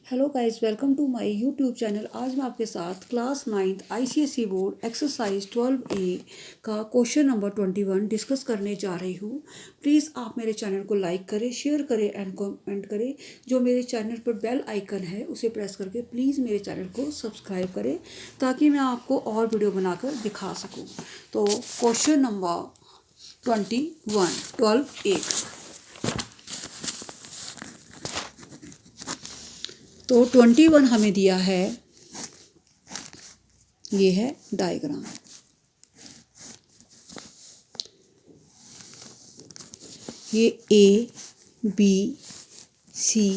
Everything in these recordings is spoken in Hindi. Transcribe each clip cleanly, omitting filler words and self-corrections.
Hello guys, welcome to my YouTube channel. आज मैं आपके साथ class 9th ICSE board exercise 12A का क्वेश्चन नंबर 21 डिस्कस करने जा रही हूँ। प्लीज़ आप मेरे चैनल को लाइक करें, शेयर करें एंड कमेंट करें। जो मेरे चैनल पर बेल आइकन है उसे प्रेस करके प्लीज़ मेरे चैनल को सब्सक्राइब करें ताकि मैं आपको और वीडियो बनाकर दिखा सकूँ। तो क्वेश्चन नंबर 21 12A। तो 21 हमें दिया है, ये है डायग्राम। ये ए बी सी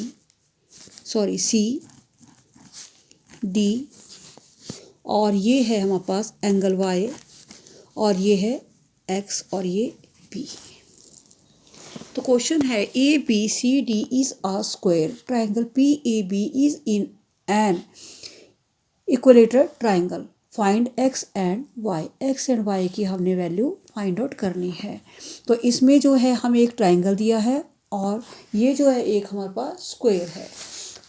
डी और ये है हमारे पास एंगल वाई और ये है एक्स और ये बी। तो क्वेश्चन है A B C D is a square triangle P A B is in an equilateral triangle. Find x and y. X and y की हमने वैल्यू फाइंड आउट करनी है। तो इसमें जो है हमें एक ट्राइंगल दिया है और ये जो है एक हमारे पास स्क्वायर है।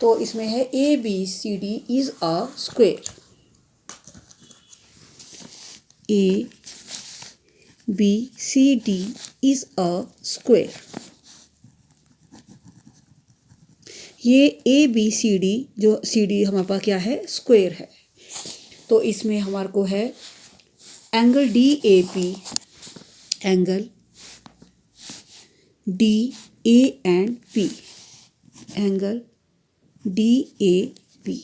तो इसमें है A B C D is a square. A B C D is a square. ये ए बी सी डी, जो सी डी हमारे पास क्या है, स्क्वायर है। तो इसमें हमारे को है angle D A P, angle D A and P, angle D A P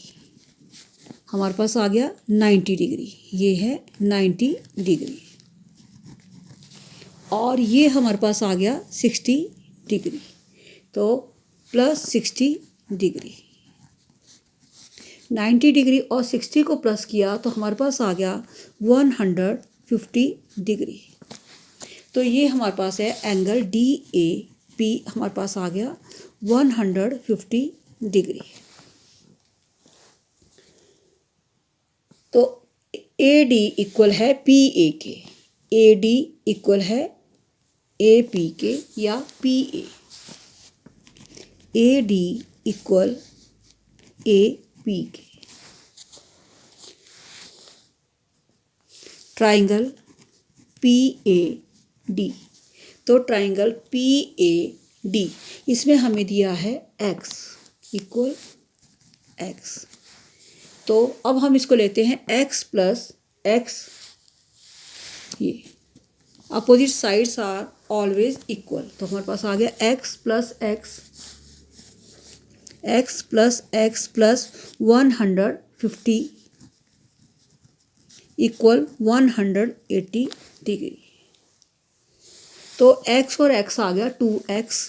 हमारे पास आ गया 90 डिग्री। ये है 90 डिग्री और ये हमारे पास आ गया 60 डिग्री। तो प्लस 60 डिग्री, 90 डिग्री और 60 को प्लस किया तो हमारे पास आ गया 150 डिग्री। तो ये हमारे पास है एंगल डी ए पी, हमारे पास आ गया 150 डिग्री। तो ए डी इक्वल है P A K, A D equal है ए पी के या P A D equal A P K. Triangle P A D. तो ट्राइंगल पी ए डी, इसमें हमें दिया है एक्स इक्वल एक्स। तो अब हम इसको लेते हैं एक्स प्लस एक्स। ये opposite sides are always equal. तो हमारे पास आ गया x plus x, x plus x plus 150 equal 180 degree. तो x और x आ गया 2x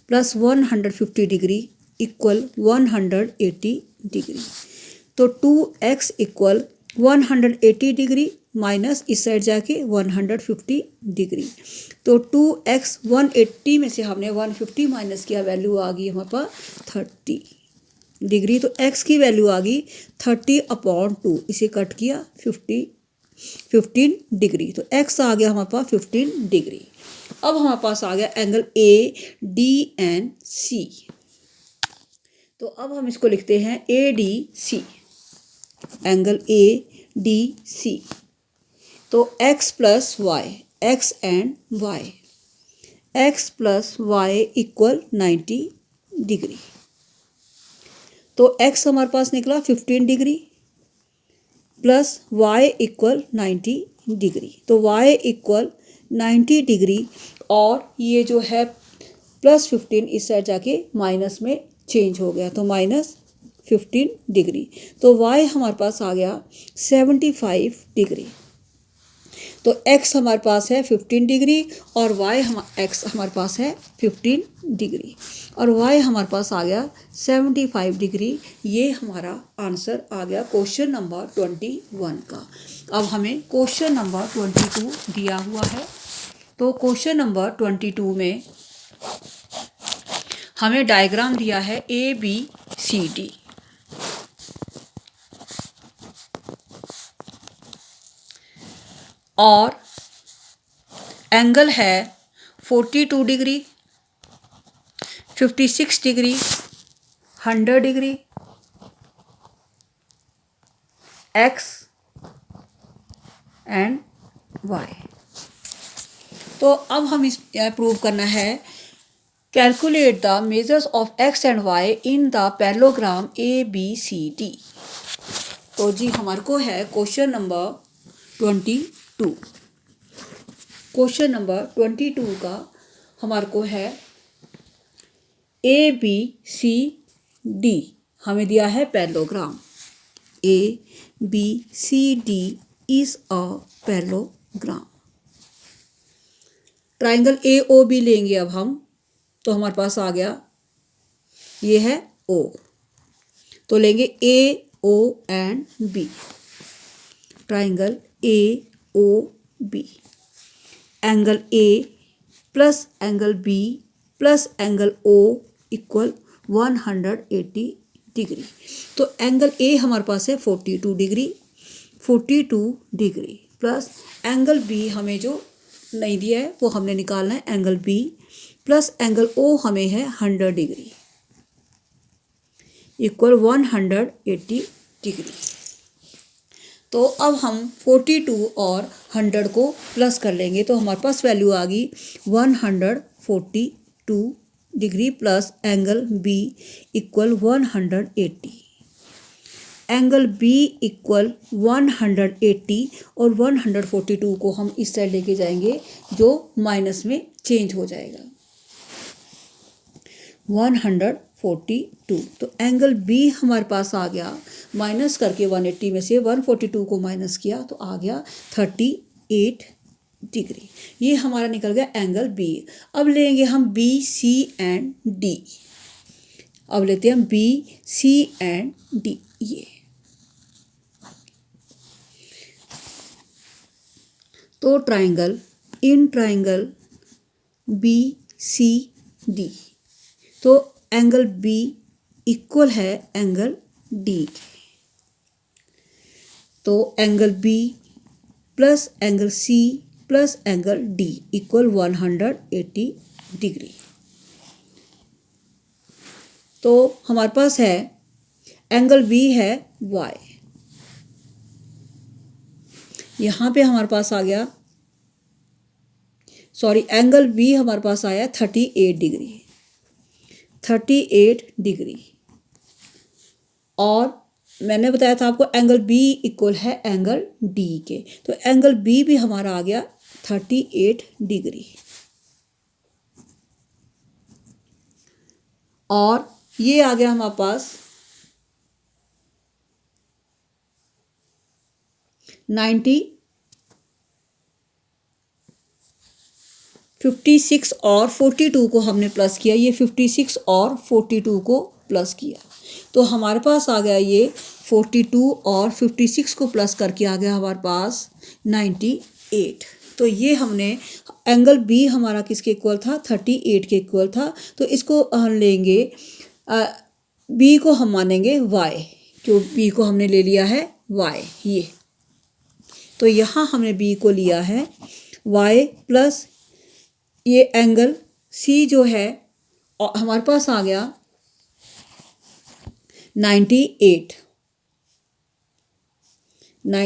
plus 150 degree equal 180 degree. तो 2x इक्वल 180 डिग्री माइनस इस साइड जाके 150 डिग्री। तो 2x 180 में से हमने 150 माइनस किया, वैल्यू आ गई हमारे पास 30 डिग्री। तो x की वैल्यू आ गई 30/2, इसे कट किया 15 डिग्री। तो x आ गया हमारे पास 15 डिग्री। अब हमारे पास आ गया angle A D and C. तो अब हम इसको लिखते हैं A D C, angle A D C. तो x plus y, x and y, x plus y equal 90 degree. तो x हमारे पास निकला 15 degree plus y equal 90 degree. तो y इक्वल 90 डिग्री और ये जो है प्लस 15 इस साइड जाके माइनस में चेंज हो गया, तो माइनस 15 डिग्री। तो y हमारे पास आ गया 75 डिग्री। तो x हमारे पास है 15 डिग्री और x हमारे पास है 15 डिग्री और y हमारे पास आ गया 75 डिग्री। ये हमारा आंसर आ गया क्वेश्चन नंबर 21 का। अब हमें क्वेश्चन नंबर 22 दिया हुआ है। तो क्वेश्चन नंबर 22 में हमें डायग्राम दिया है ए बी सी डी। और एंगल है 42 degree, 56 degree, 100 degree x and y. तो अब हम इस प्रूव करना है, calculate the measures of x and y in the parallelogram ABCD। तो जी हमारे को है क्वेश्चन नंबर 22। क्वेश्चन नंबर 22 का हमारे को है ABCD हमें दिया है parallelogram. ABCD is a parallelogram. Triangle AOB लेंगे अब हम, तो हमारे पास आ गया ये है O, तो लेंगे AO and B। Triangle AOB, angle A plus angle B plus angle O equal 180 degree. तो एंगल A हमारे पास है 42 degree, 42 degree plus angle B हमें जो नहीं दिया है वो हमने निकालना है, angle B plus angle O हमें है 100 डिग्री इक्वल 180 डिग्री। तो अब हम 42 और 100 को प्लस कर लेंगे, तो हमारे पास वैल्यू आ गई 142 degree plus angle B equal 180। Angle B equal 180 और 142 को हम इस साइड लेके जाएंगे जो माइनस में चेंज हो जाएगा 142। तो एंगल B हमारे पास आ गया, माइनस करके 180 में से 142 को माइनस किया तो आ गया 38 डिग्री। ये हमारा निकल गया एंगल B। अब लेंगे हम BC एंड D। अब लेते हैं हम BC एंड D। ये तो ट्राइंगल इन ट्राइंगल BCD, तो एंगल B इक्वल है एंगल D के। तो angle B plus angle C plus angle D equal 180 degree. तो हमारे पास है एंगल B है Y, यहाँ पे हमारे पास आ गया, सॉरी एंगल B हमारे पास आया 38 डिग्री, 38 डिग्री। और मैंने बताया था आपको एंगल B इक्वल है एंगल D के, तो एंगल B भी हमारा आ गया 38 डिग्री। और ये आ गया हमारे पास 56 और 42 को हमने प्लस किया, ये 56 और 42 को प्लस किया, तो हमारे पास आ गया ये 42 और 56 को प्लस करके आ गया हमारे पास 98। तो ये हमने एंगल B हमारा किसके इक्वल था, 38 के इक्वल था। तो इसको हम लेंगे B को हम मानेंगे Y, क्यों B को हमने ले लिया है Y ये। तो यहाँ हमने B को लिया है Y प्लस ये एंगल C जो है हमारे पास आ गया 98,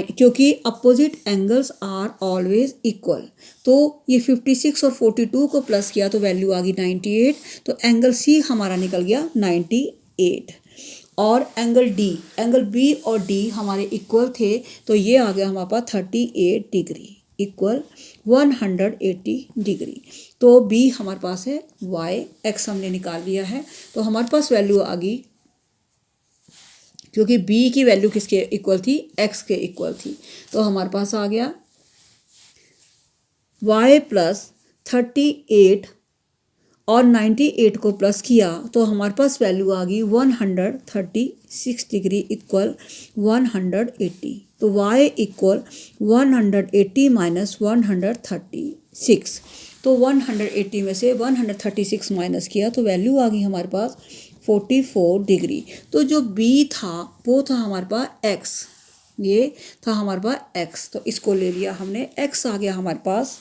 क्योंकि opposite angles are always equal. तो ये 56 और 42 को प्लस किया तो वैल्यू आ गई 98। तो एंगल C हमारा निकल गया 98। और एंगल D, एंगल B और D हमारे इक्वल थे, तो ये आ गया हमारे पास 38 डिग्री इक्वल 180 डिग्री। तो B हमारे पास है Y, X हमने निकाल लिया है। तो हमारे पास वैल्यू आ गई, क्योंकि B की वैल्यू किसके इक्वल थी, X के इक्वल थी। तो हमारे पास आ गया Y प्लस 38 और 98 को प्लस किया तो हमारे पास वैल्यू आ गई 136 डिग्री इक्वल 180। तो Y इक्वल 180 माइनस 136। तो 180 में से 136 माइनस किया तो वैल्यू आ गई हमारे पास 44 डिग्री। तो जो B था वो था हमारे पास X, ये था हमारे पास X, तो इसको ले लिया हमने। X आ गया हमारे पास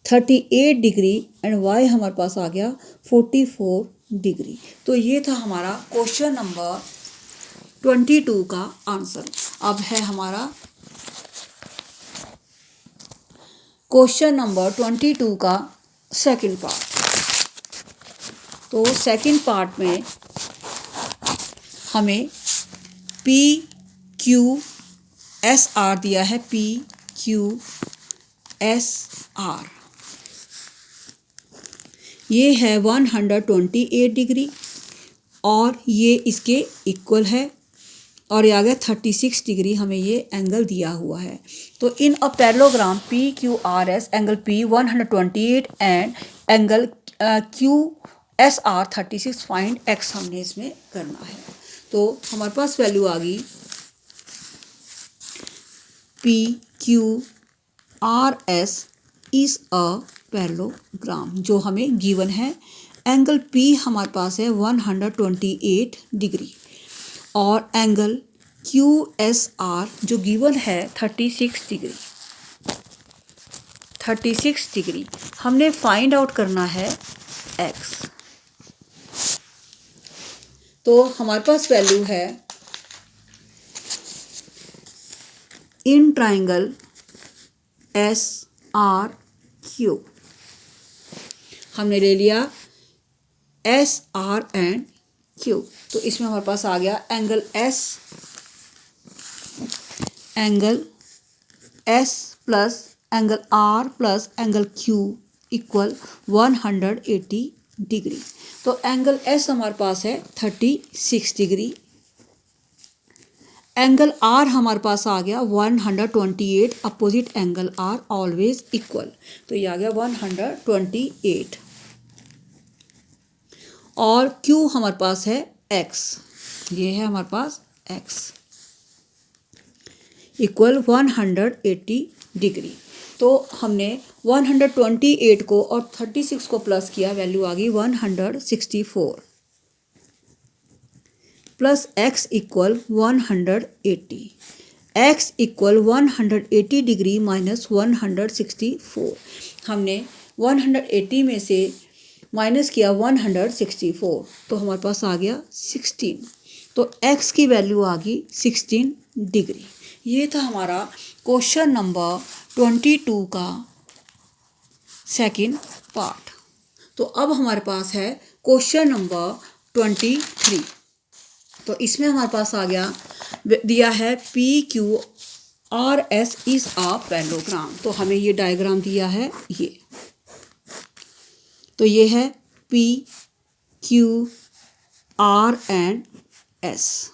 38 डिग्री एंड Y हमारे पास आ गया 44 डिग्री। तो ये था हमारा क्वेश्चन नंबर 22 का आंसर। अब है हमारा क्वेश्चन नंबर 22 का सेकंड पार्ट। तो सेकंड पार्ट में हमें पी क्यू एस आर दिया है, पी क्यू एस आर, ये है 128 डिग्री और ये इसके इक्वल है, और ये आ गया 36 डिग्री, हमें ये एंगल दिया हुआ है। तो in a parallelogram P Q R S angle P 128 and angle Q S R 36 find X हमने इसमें करना है। तो हमारे पास वैल्यू आ गई P Q R S is a parallelogram जो हमें गिवन है। एंगल पी हमारे पास है 128 डिग्री और एंगल क्यू एस आर जो गिवन है 36 डिग्री। 36 डिग्री हमने फाइंड आउट करना है एक्स। तो हमारे पास वैल्यू है in triangle S R Q, हमने ले लिया एस आर एंड क्यू। तो इसमें हमारे पास आ गया angle S plus angle R plus angle Q equal 180 degree. तो एंगल एस हमारे पास है 36 डिग्री, एंगल आर हमारे पास आ गया 128, opposite angle are always equal, तो ये आ गया 128 और क्यू हमारे पास है एक्स, ये है हमारे पास एक्स इक्वल 180 डिग्री। तो हमने 128 को और 36 को प्लस किया, वैल्यू आ गई 164 plus x equal 180, x equal 180 degree minus 164। हमने 180 में से माइनस किया 164, तो हमारे पास आ गया 16। तो x की वैल्यू आ गई 16 डिग्री। ये था हमारा क्वेश्चन नंबर 22 का सेकंड पार्ट। तो अब हमारे पास है क्वेश्चन नंबर 23। तो इसमें हमारे पास आ गया दिया है P Q R S is a parallelogram. तो हमें ये डायग्राम दिया है ये, तो ये है P Q are and S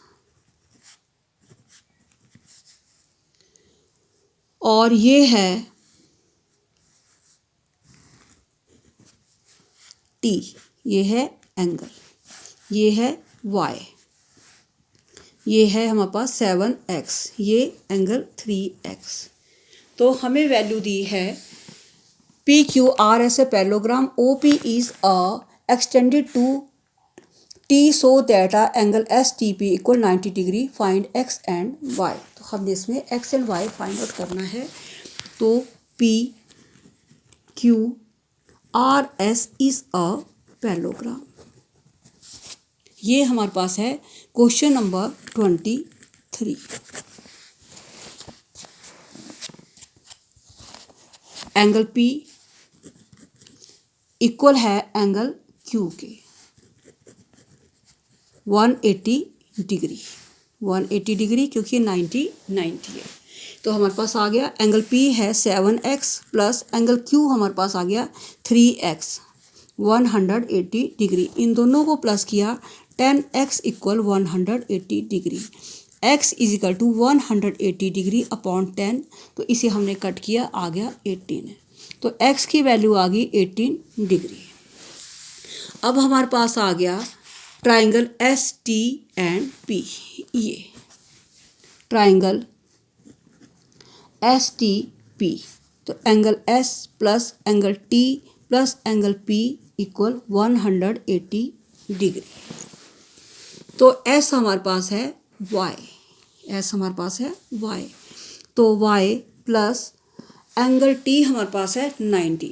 और ये है टी, ये है एंगल, ये है वाई, ये है हमारे पास 7x, ये एंगल 3x। तो हमें वैल्यू दी है P Q R S a parallelogram, O P is a extended to T so that आ angle S T P equal 90 degree, find x and y. तो हमने इसमें x and y find out करना है। तो P Q R S is a parallelogram, ये हमारे पास है question number 23। Angle P equal है एंगल Q के 180 डिग्री, 180 डिग्री क्योंकि 90 है। तो हमारे पास आ गया एंगल P है 7x प्लस एंगल Q हमारे पास आ गया 3x, 180 डिग्री। इन दोनों को प्लस किया 10x equal 180 degree, x is equal to 180 degree upon 10, तो इसे हमने कट किया, आ गया 18। तो x की वैल्यू आ गई 18 डिग्री। अब हमारे पास आ गया triangle S T and P, ये ट्राइंगल एस टी पी। तो angle S plus angle T plus angle P equal 180 degree. तो S हमारे पास है Y, S हमारे पास है Y, तो Y प्लस एंगल T हमारे पास है 90,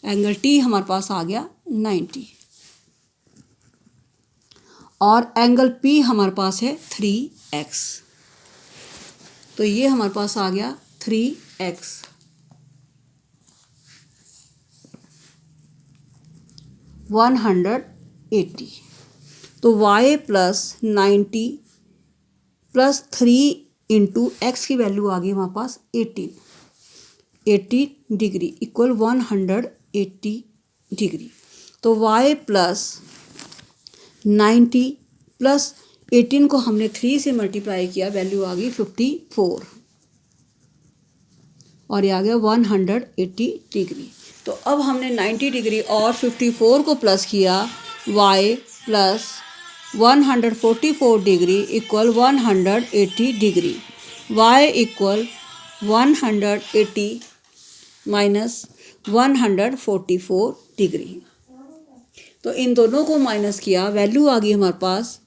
एंगल T हमारे पास आ गया 90 और एंगल पी हमारे पास है 3x। तो ये हमारे पास आ गया 3x। वन 180। तो y plus 90 plus 3 into x की वैल्यू आ गई हमारे पास 80 डिग्री इक्वल 180 डिग्री। तो y प्लस 90 प्लस 18 को हमने 3 से मल्टीप्लाई किया, वैल्यू आ गई 54 और ये आ गया 180 डिग्री। तो अब हमने 90 डिग्री और 54 को प्लस किया, y plus 144 degree equal 180 degree. y equal 180 minus 144 degree. तो इन दोनों को माइनस किया, वैल्यू आ गई हमारे पास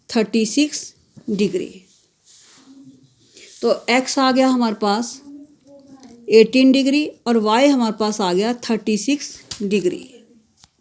36 डिग्री। तो x आ गया हमारे पास 18 डिग्री और y हमारे पास आ गया 36 डिग्री।